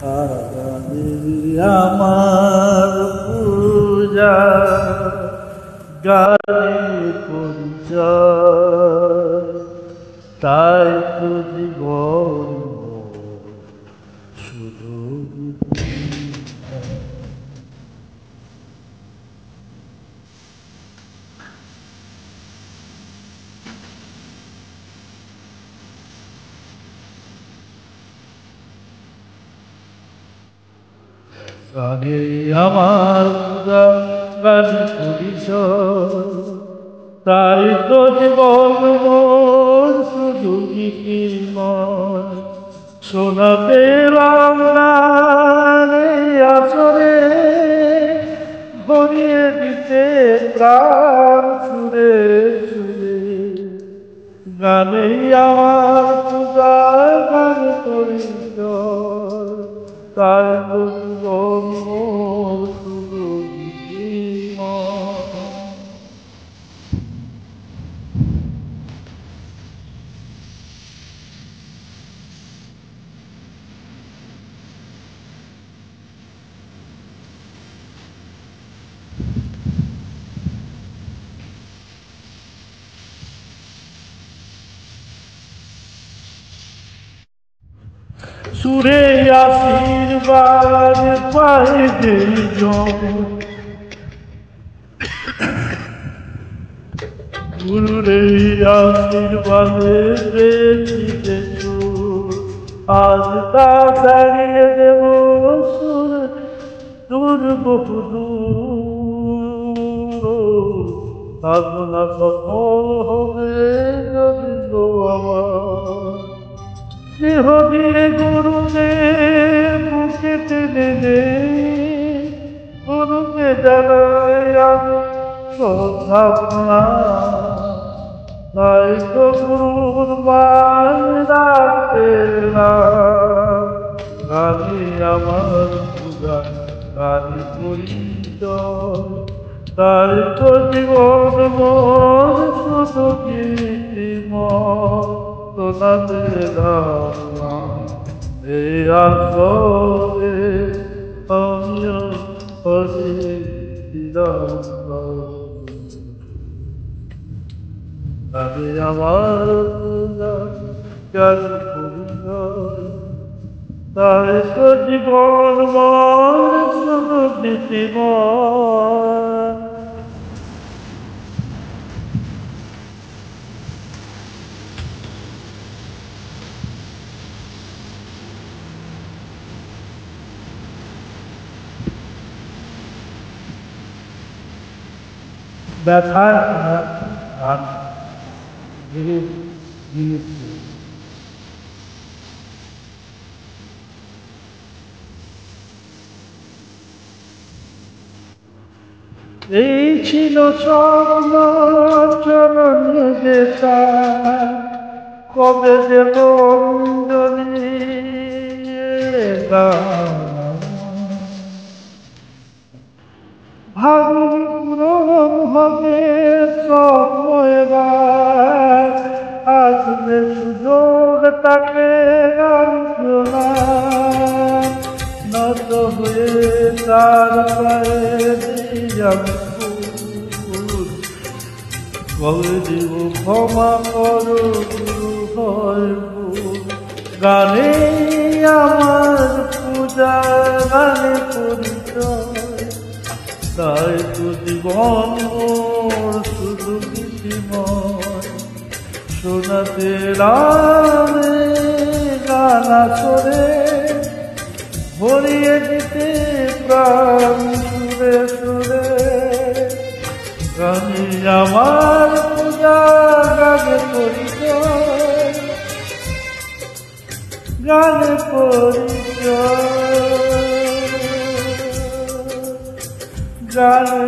আগামী আমার পূজা গানে পরিচয়, তাই তো জীবন শুধু গানে আমার গান পরিচয়, তাই তো জীবন শুধু গীতিময়। শোনা পেলাম না আসরে, ভরিয়ে দিতে প্রাণ সুরে সুরে। গানে আমার পূজা গান পরিচয়, তাই তো জীবন শুধু গীতিময়। সুরে আশীর্বাদ পাই যেজন, গুরুরে আশীর্বাদে পেয়েছি সুর, আজ তা ছাড়িয়ে দেব সুর দূর বহু দূর। সাধনা সফল হবে যদি তো আমার, দেহ দিয়ে গুরুকে বুকে টেনে দে, গুরুকে জানাই আমি শ্রদ্ধা প্রণাম। তাই তো গুরুর মান রাখতে গানে আমার পূজা গানে পরিচয়, তাই তো জীবন মন শুধু গীতিময়। শোনাতে দাম এই আসরে আমিও হরি আমি আমার জ্ঞান পরিচয়, তাই তো জীবন মন শুধু গীতিময়। ব্যথার গান ধীরে ধীরে এই ছিল চরণে বেতা, কবে দেব অঞ্জলি ভাগুন হবে সময়বার, আসবে সুযোগ তাকে আলোচনা, নত হয়ে তার পায়ে কবে দিব ক্ষমা করো গুরু হয়। গানে আমার পূজা গানে পরিচয়, তাই তো জীবন মোর শুধু গীতিময়। শোনাতে রামে গানা করে, ভরিয়ে দিতে প্রাণ সুরে সুরে। গানে আমার পূজা গানে পরিচয়, গানে পরিচয়, গানে